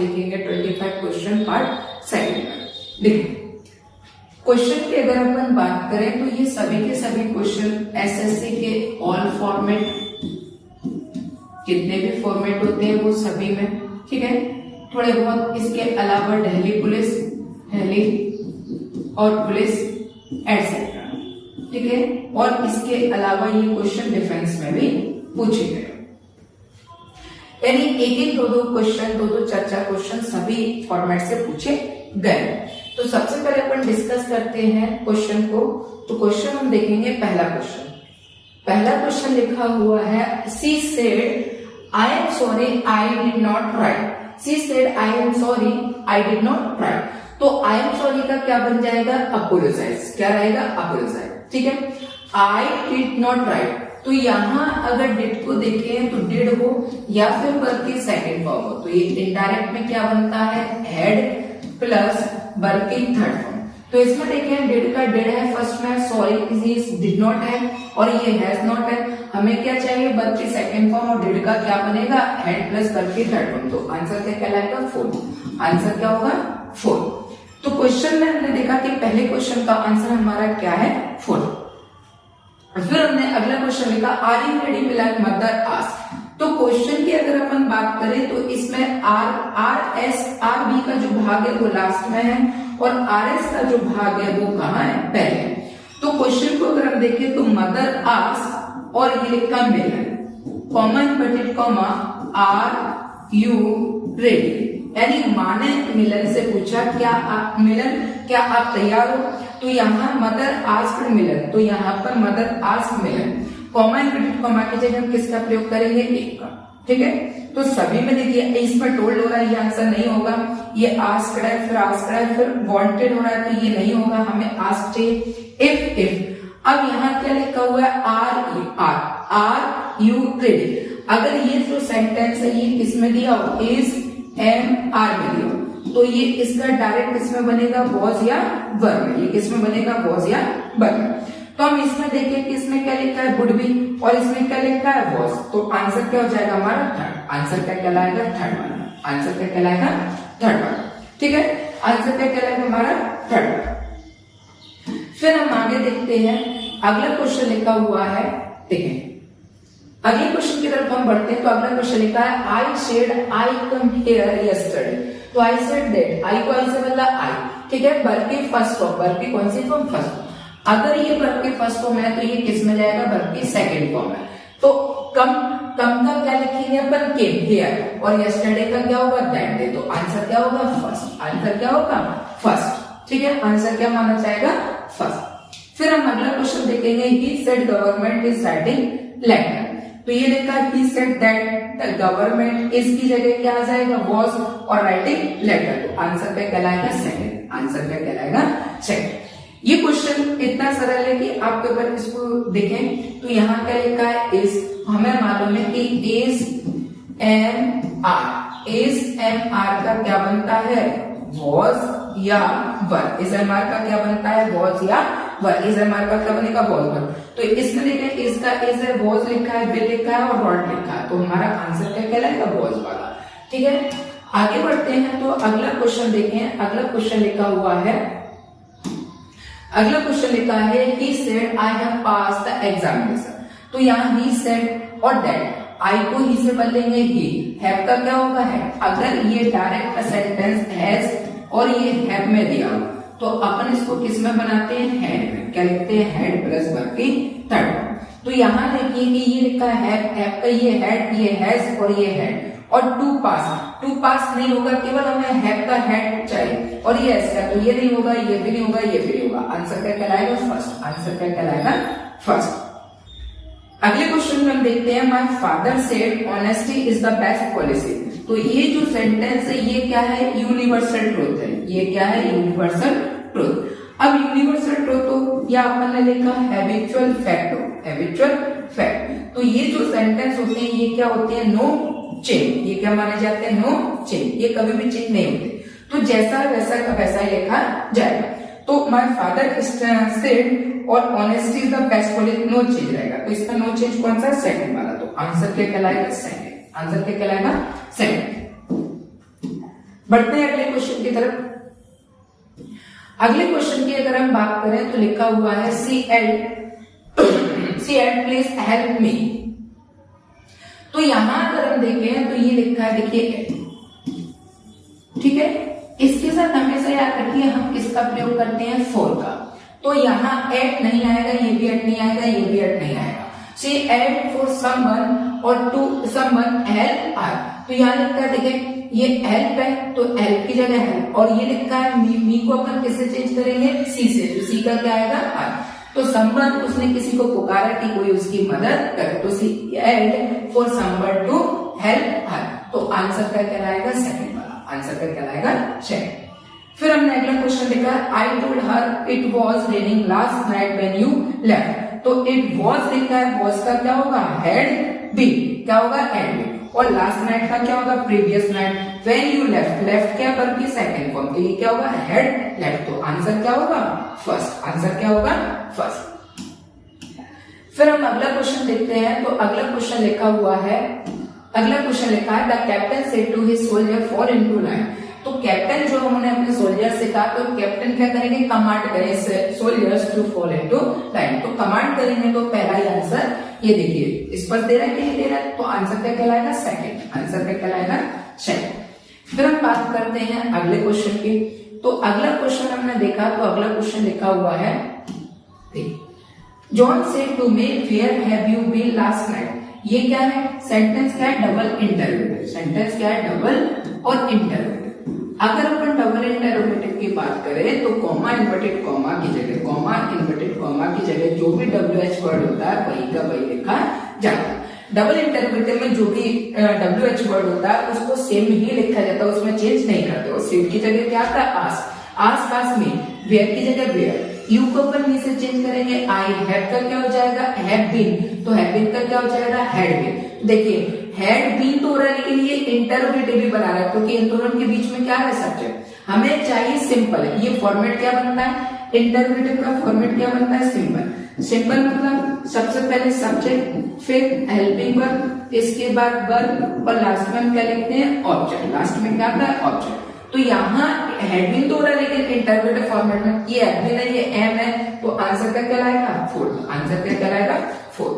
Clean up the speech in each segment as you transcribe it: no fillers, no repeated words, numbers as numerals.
देखेंगे 25 question part second में। देखिए क्वेश्चन की अगर अपन बात करें तो ये सभी के सभी क्वेश्चन एसएससी के ऑल फॉर्मेट, जितने भी फॉर्मेट होते हैं वो सभी में, ठीक है। थोड़े बहुत इसके अलावा दिल्ली पुलिस, दिल्ली और पुलिस एटसेट्रा, ठीक है। और इसके अलावा ये क्वेश्चन डिफेंस में भी पूछे गए, यानी एक एक दो क्वेश्चन, दो चार क्वेश्चन सभी फॉर्मेट से पूछे गए। तो सबसे पहले अपन डिस्कस करते हैं क्वेश्चन को। तो क्वेश्चन हम देखेंगे पहला क्वेश्चन लिखा हुआ है she said I am sorry I did not right. She said I am sorry I did not right. तो आई एम सॉरी का क्या बन जाएगा? अपोलोजाइज। क्या रहेगा? अपोलोजाइज, ठीक है। आई डिड नॉट राइट, तो यहां अगर डिड को देखें तो डिड हो या फिर वर्ब की सेकंड फॉर्म हो, तो ये इनडायरेक्ट में क्या बनता है? हैड प्लस वर्ब की थर्ड फॉर्म। तो इसमें देखें डिड का डिड है फर्स्ट में, सॉरी डिड नॉट है और ये हैज नॉट है। हमें क्या चाहिए? वर्ब की सेकंड फॉर्म, और डिड का क्या बनेगा? हैड प्लस वर्ब की थर्ड फॉर्म। तो आंसर क्या कहलाएगा? 4। आंसर क्या होगा? 4। तो क्वेश्चन में हमने देखा कि पहले क्वेश्चन का आंसर हमारा क्या है? 4। फिर हमने अगला क्वेश्चन लिखा आर यू रेडी मिलाक मदर आस्क। तो क्वेश्चन की अगर अपन बात करें तो इसमें आर एस आर बी का जो भाग है वो लास्ट में है और आर एस का जो भाग है वो कहाँ है? पहले। तो क्वेश्चन को अगर हम देखें तो मदर आस्क और ये लिखा Milan, comma inverted comma are you ready, यानी माँ ने मिलन से पूछा क्या आप तैयार हो? तो यहाँ मदर आस्क्ड मिलन, तो यहाँ पर मदर आस्क्ड मिलन, कॉमा इन्वर्टेड कॉमा की जगह हम किसका प्रयोग करेंगे? एक का, ठीक है। तो सभी में देखिए इसमें टोल्ड हो रहा है, ये आंसर नहीं होगा। ये आस्क्ड है, फिर आस्क्ड है, फिर वांटेड हो रहा है, तो ये नहीं होगा, हमें आस्क्ड चाहिए। इफ अब यहाँ क्या लिखा हुआ है? Are you ready. अगर ये जो सेंटेंस है ये किसमें दिया हो? इज एम आर में दिया हो, तो ये इसका डायरेक्ट किसमें बनेगा? वॉज या वर में। ये किसमें बनेगा? वॉज या वर में। तो हम इसमें देखें कि इसमें क्या लिखा है? वुड बी, और इसमें क्या लिखा है? वॉज। तो आंसर क्या हो जाएगा हमारा? थर्ड। आंसर क्या कहलाएगा? थर्ड वाला। आंसर क्या कहलाएगा? थर्ड वाला, ठीक है। आंसर क्या कहलाएगा हमारा? थर्ड वाला। फिर हम आगे देखते हैं, अगला क्वेश्चन लिखा हुआ है, देखें अगले क्वेश्चन की तरफ हम बढ़ते हैं। तो अगला क्वेश्चन लिखा है I said I come here yesterday. तो आई सेड दैट, आई को आई से बदला आई, ठीक है। वर्ब की फर्स्ट फॉर्म, वर्ब की कौन सी फॉर्म? फर्स्ट। अगर ये वर्ब की फर्स्ट फॉर्म है तो ये किस में जाएगा? वर्ब की सेकंड फॉर्म है। तो कम का क्या लिखेंगे अपन? केम हियर, और यस्टरडे का क्या होगा? That day. तो आंसर क्या होगा? फर्स्ट। आंसर क्या होगा? फर्स्ट, ठीक है। आंसर क्या माना जाएगा? फर्स्ट। फिर हम अगला क्वेश्चन देखेंगे, he said government is writing letter. तो ये लिखा है he said that the government, इसकी जगह क्या आ जाएगा? was और राइटिंग लेटर। तो आंसर क्या कहलाएगा? सेकंड। आंसर क्या कहलाएगा? सेकंड। ये क्वेश्चन इतना सरल है कि आपके ऊपर इसको देखें तो यहाँ क्या लिखा है? इज, हमें मालूम है कि is am are, is am are का क्या बनता है? was या वर। इज एम आर का क्या बनता है? was या वर। इज एम आर का क्या बनेगा? was वर। तो इसमें देखें इसका इज है, was लिखा है, will लिखा है और what लिखा है, तो हमारा आंसर क्या कहलाएगा? was वाला, ठीक है। आगे बढ़ते हैं तो अगला क्वेश्चन देखें। अगला क्वेश्चन लिखा हुआ है, अगला क्वेश्चन लिखा है he said I have passed the examination। तो यहाँ he said और that, आई को ही से बदलेंगे ही, हैव का क्या होगा? है। अगर ये डायरेक्ट सेंटेंस हैज और ये हैव में दिया तो अपन इसको किस में बनाते हैं? हैड में। क्या लिखते हैं? हैड प्लस वर्ब की थर्ड। तो यहाँ देखिए कि ये लिखा है हैव का ये हैड, ये हैज और ये हैड, और टू पास नहीं होगा, केवल हमें हैव का हैड चाहिए, और ये ऐसा, तो ये नहीं होगा, ये भी नहीं होगा, ये भी नहीं होगा। आंसर क्या कहलाएगा? फर्स्ट। आंसर क्या कहलाएगा? फर्स्ट। अगले क्वेश्चन में हम देखते हैं my father said honesty is the best policy. तो ये जो सेंटेंस है ये क्या है? यूनिवर्सल ट्रूथ है। ये क्या है? Universal truth. अब यूनिवर्सल ट्रूथ तो या अपन ने लिखा हैबिचुअल फैक्ट हो, हैबिचुअल फैक्ट। तो ये जो सेंटेंस होते हैं ये क्या होते हैं? No change. ये क्या माने जाते हैं? No change. ये कभी भी चेंज नहीं होते, तो जैसा वैसा का वैसा ही लिखा जाएगा। तो माय फादर सेड और honesty is the best policy, no change रहेगा। तो इसका नो चेंज कौन सा? सेकंड वाला। तो आंसर क्या कहलाएगा? सेकंड। आंसर क्या कहलाएगा? सेकंड। बढ़ते हैं अगले क्वेश्चन की तरफ। अगले क्वेश्चन की अगर हम बात करें तो लिखा हुआ है सी एड प्लीज हेल्प मी। तो यहां अगर हम देखें तो ये लिखा है, देखिए, ठीक है। इसके साथ हमेशा याद रखिए हम किसका प्रयोग करते हैं, फॉर का। तो यहाँ एट नहीं आएगा, ये भी एट नहीं आएगा, ये भी एट नहीं आएगा। सी एड फॉर समवन और टू समवन हेल्प आर। तो यहाँ लिखा है, देखिए ये हेल्प है तो हेल्प की जगह हेल्प, और ये लिखा है मी को अपन किससे चेंज करेंगे, सी से। तो सी का क्या आएगा, आर। तो समवन, उसने किसी को पुकारा कि कोई उसकी मदद करे, तो सी एड for someone to help her. तो आंसर क्या कहलाएगा, सेकंड वाला आंसर क्या कहलाएगा, सेकंड। फिर हमने अगला क्वेश्चन देखा, I told her it was raining last night when you left. तो इट वॉज लिखा है, वॉज का क्या होगा, हैड बीन, क्या होगा, हैड बीन। और लास्ट नाइट का क्या होगा, previous night. When you left, left क्या करती, सेकंड फॉर्म, तो ये क्या होगा, हैड लेफ्ट। तो आंसर क्या होगा, फर्स्ट। आंसर क्या होगा, फर्स्ट। फिर हम अगला क्वेश्चन देखते हैं। तो अगला क्वेश्चन लिखा हुआ है, अगला क्वेश्चन लिखा है, the captain said to his soldier fall into line. तो कैप्टन जो हमने अपने सोल्जर से कहा, तो कैप्टन क्या करेंगे, कमांड करें soldiers to fall into line. तो कमांड करेंगे तो पहला ही आंसर ये देखिए, इस पर दे रहा है कि नहीं दे रहा है, तो आंसर क्या कहलाएगा, सेकंड। आंसर क्या कहलाएगा, सेकंड। फिर हम बात करते हैं अगले क्वेश्चन की। तो अगला क्वेश्चन हमने देखा, तो अगला क्वेश्चन लिखा हुआ है, John said to me where have you been last night. ये क्या है, सेंटेंस क्या है, डबल इंटरोगेटिव। सेंटेंस क्या है, डबल और इंटरोगेटिव। अगर अपन डबल इंटरोगेटिव की बात करें तो कॉमा इन्वर्टेड कॉमा की जगह, कॉमा इन्वर्टेड कॉमा की जगह जो भी WH वर्ड होता है वही का वही लिखा जाता है। डबल इंटरोगेटिव में जो भी WH वर्ड होता है उसको सेम ही लिखा जाता है, उसमें चेंज नहीं करते। और सेम की जगह क्या आता है, आस। आस पास में वेयर की जगह वेयर। यू को अपन मी से चेंज करेंगे, आई हैव का क्या हो जाएगा, हैव बीन। तो हैव बीन का क्या हो जाएगा, हैड बीन। देखिए हैड बीन तो हो रहा है, लेकिन ये इंटरोगेटिव भी बना रहा है, क्योंकि इन दोनों के बीच में क्या है, सब्जेक्ट। हमें चाहिए सिंपल। ये फॉर्मेट क्या बनता है, इंटरोगेटिव का फॉर्मेट क्या बनता है, सिंपल। सिंपल मतलब सबसे पहले सब्जेक्ट, फिर हेल्पिंग वर्ब, इसके बाद वर्ब, और लास्ट में क्या लिखते हैं, ऑब्जेक्ट। लास्ट में क्या आता है, ऑब्जेक्ट। तो यहाँ हैड बीन तो हो रहा है, लेकिन इंटरोगेटिव फॉर्मेट में ये हैड बीन है, ये एम है, तो आंसर क्या कहलाएगा, फोर्थ। आंसर क्या कहलाएगा, फोर्थ।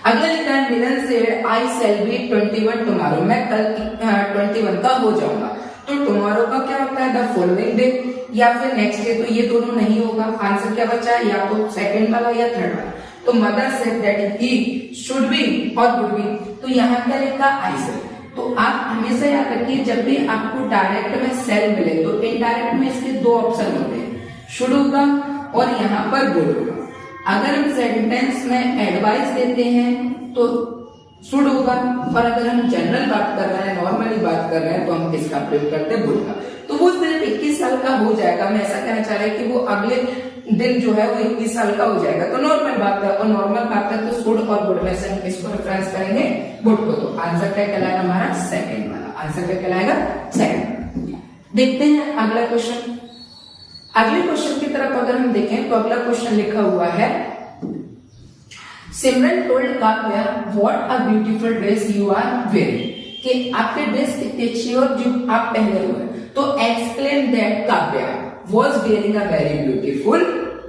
अगला लिखा है, Milan said I shall be 21 tomorrow. मैं कल 21 का हो जाऊंगा। तो टुमारो का क्या होता है, द फॉलोइंग डे या फिर नेक्स्ट डे। तो ये दोनों नहीं होगा। आंसर क्या बचा, या तो सेकंड वाला या थर्ड वाला। तो mother said that he should be और वुड बी। तो यहाँ क्या लिखा, आई सेड। तो आप हमेशा याद रखिए, जब भी आपको डायरेक्ट में सेल मिले तो इनडायरेक्ट में इसके दो ऑप्शन होते हैं, शुड होगा और यहाँ पर वुड होगा। अगर हम सेंटेंस में एडवाइस देते हैं तो शुड होगा, और अगर हम जनरल बात कर रहे हैं, नॉर्मली बात कर रहे हैं, तो हम किसका प्रयोग करते हैं, वुड का। तो वो सिर्फ 21 साल का हो जाएगा। मैं ऐसा कहना चाह रहा है कि वो अगले दिन जो है वो 21 साल का हो जाएगा। तो नॉर्मल बात है, और नॉर्मल बात है तो शुड और वुड में से हम किसको रेफरेंस करेंगे, वुड को। तो आंसर क्या कहलाएगा हमारा, सेकंड वाला। आंसर क्या कहलाएगा, सेकंड। देखते हैं अगला क्वेश्चन। अगले क्वेश्चन की तरफ अगर हम देखें तो अगला क्वेश्चन लिखा हुआ है, Simran told Kavya what a beautiful dress you are wearing. कि आपके ड्रेस कितनी अच्छी और जो आप पहने हुए। तो explain that Kavya was wearing a very beautiful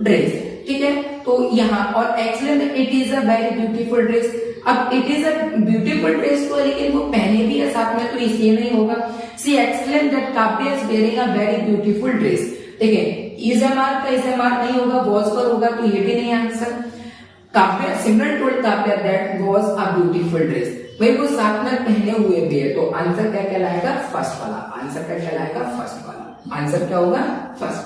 dress. ठीक है, तो यहाँ और explain it is a very beautiful dress. अब it is a beautiful dress तो लेकिन वो पहने भी है साथ में, तो इसलिए नहीं होगा। C explain that Kavya is wearing a very beautiful dress. देखिए इज एम आर का इज एम आर नहीं होगा, वॉज पर होगा, तो ये भी नहीं answer. Kavya, Simran told Kavya that was a beautiful dress. भाई वो साथ में पहने हुए भी है, तो आंसर क्या कहलाएगा, फर्स्ट वाला। आंसर क्या कहलाएगा, फर्स्ट वाला। आंसर क्या होगा, फर्स्ट।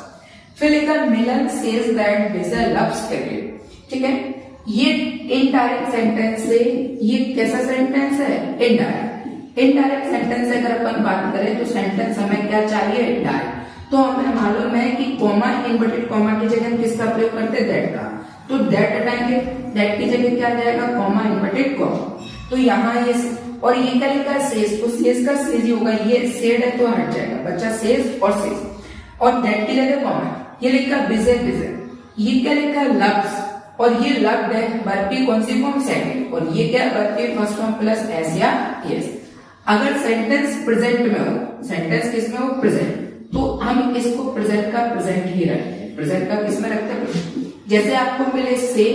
फिर लिखा Milan says that Vijay loves cricket. ठीक है, ये इनडायरेक्ट सेंटेंस से, ये कैसा सेंटेंस है, इनडायरेक्ट। इनडायरेक्ट सेंटेंस से अगर अपन बात करें तो सेंटेंस हमें क्या चाहिए, डायरेक्ट। तो हमें मालूम है कि कॉमा इन्वर्टेड कॉमा की जगह किसका प्रयोग करते हैं, दैट का। तो दैट हटाएंगे, दैट की जगह क्या जाएगा, कॉमा इन्वर्टेड कॉमा। तो यहाँ ये और ये क्या लिखा है, सेज। तो सेज का सेज ही होगा, ये सेड है तो हट जाएगा, बच्चा सेज और सेज। और दैट की जगह कॉमा। ये लिखा बिजे बिजे, ये क्या लिखा है, लव्स। और ये लव्ड है, वर्ब की कौन सी फॉर्म, सेकंड। और ये क्या, वर्ब की फर्स्ट फॉर्म प्लस एस या यस। अगर सेंटेंस प्रेजेंट में हो, सेंटेंस किसमें हो, प्रेजेंट, तो हम इसको प्रेजेंट का प्रेजेंट ही रखते हैं, प्रेजेंट का किसमें रखते हैं। जैसे आपको मिले से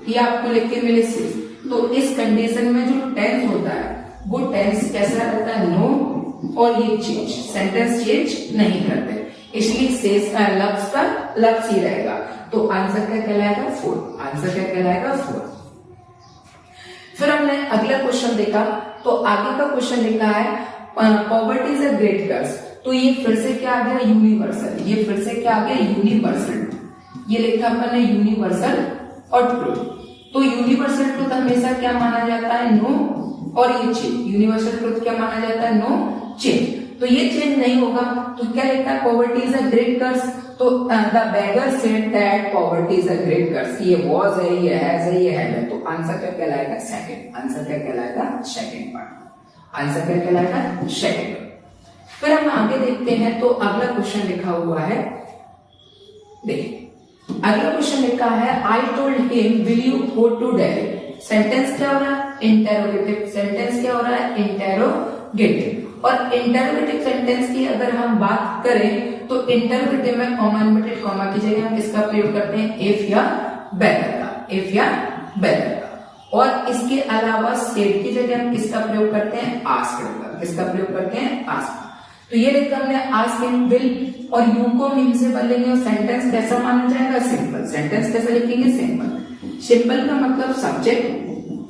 या आपको लिख के मिले से, तो इस कंडीशन में जो टेंस होता है वो टेंस कैसा रहता है, नो, और ये चेंज, सेंटेंस चेंज नहीं करते, इसलिए सेज का लफ्ज ही रहेगा। तो आंसर क्या कहलाएगा, फोर, आंसर क्या कहलाएगा, फोर। फिर हमने अगला क्वेश्चन देखा, तो आगे का क्वेश्चन लिखा है poverty is a great curse, तो ये फिर से क्या आ गया, यूनिवर्सल, ये फिर से क्या आ गया, यूनिवर्सल, ये लिखा अपन ने यूनिवर्सल और ट्रूथ। तो यूनिवर्सल ट्रूथ हमेशा क्या माना जाता है, नो, और ये चेंज, यूनिवर्सल ट्रूथ क्या माना जाता है, नो, चेंज, तो ये चेंज नहीं होगा, तो क्या लिखा है, poverty is a great curse, तो the beggar said that poverty is a great curse, ये वाज है, ये हैज है, ये हैड है, तो आंसर क्या कहलाएगा, सेकंड, आंसर क्या कहलाएगा, सेकंड पार्ट, आंसर क्या कहलाएगा, सेकंड। फिर हम आगे देखते हैं, तो अगला क्वेश्चन लिखा हुआ है, देखिए अगला क्वेश्चन लिखा है, I told him will you go to Delhi, sentence क्या हो रहा है, इंटेरोगेटिव, सेंटेंस क्या हो रहा है, इंटेरोगेटिव, और इंटेरोगेटिव सेंटेंस की अगर हम बात करें तो इंटेरोगेटिव में कॉमा इन्वर्टेड कॉमा की जगह हम किसका प्रयोग करते हैं, इफ या बेटर का, इफ या बेटर का, और इसके अलावा सेड की जगह हम किसका प्रयोग करते हैं, आस्क्ड का, किसका प्रयोग करते हैं, आस्क्ड। तो ये देखा हमने आस्क एंड विल, और यू को हिम से बदलेंगे और सेंटेंस कैसा माना जाएगा, सिंपल, सेंटेंस कैसा लिखेंगे, सिंपल, सिंपल का मतलब सब्जेक्ट,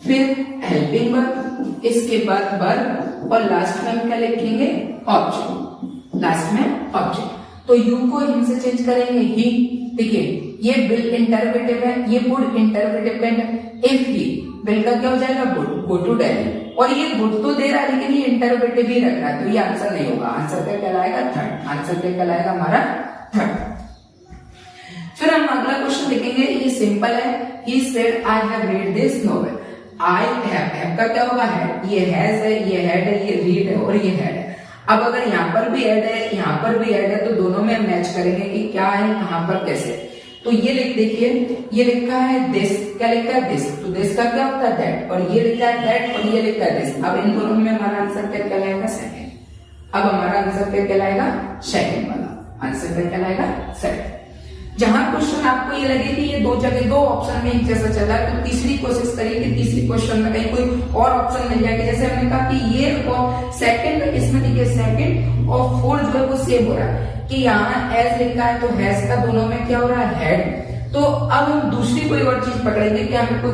फिर हेल्पिंग वर्ब, इसके बाद वर्ब, और लास्ट में हम क्या लिखेंगे, ऑब्जेक्ट, लास्ट में ऑब्जेक्ट। तो यू को हिम से चेंज करेंगे ही, देखिए ये विल इंटरोगेटिव है, ये वुड इंटरोगेटिव है, इफ ही, विल का क्या हो जाएगा, वुड, गो टू दिल्ली, और ये वुड तो दे रहा है लेकिन ये इंटरोगेटिव ही रख रहा है, तो ये आंसर नहीं होगा, आंसर क्या कहलाएगा, थर्ड, आंसर क्या कहलाएगा हमारा, थर्ड। फिर हम अगला क्वेश्चन देखेंगे, ये सिंपल है, he said I have read this novel, I have का क्या होगा, है, ये हैज है, ये हैड है, ये रीड है, और ये हैड है। अब अगर यहाँ पर भी ऐड है, यहाँ पर भी ऐड है, तो दोनों में मैच करेंगे कि क्या है, कहां पर, कैसे। तो ये देखिए, ये लिखा है दिस, क्या लिखा है, दिस, तो दिस का क्या होता है, दैट, और ये लिखा है दैट, और ये लिखा है दिस। अब इन दोनों में हमारा आंसर क्या कहलाएगा, सेकंड। अब हमारा आंसर क्या कहलाएगा, सेकंड वाला आंसर क्या कहलाएगा, सेकंड। जहां क्वेश्चन आपको ये लगे कि ये दो जगह, दो ऑप्शन में एक जैसा चला है, तो तीसरी कोशिश करिए कि तीसरी क्वेश्चन में कहीं कोई और ऑप्शन मिल जाएगा। जैसे हमने कहा कि ये सेकंड, इसमें देखिए सेकंड और फोर्थ जो है वो सेम हो रहा है, कि यहाँ एज लिखा है तो हैज का दोनों में क्या हो रहा है, हैड। तो अब हम दूसरी कोई और चीज पकड़ेंगे कि हमें कोई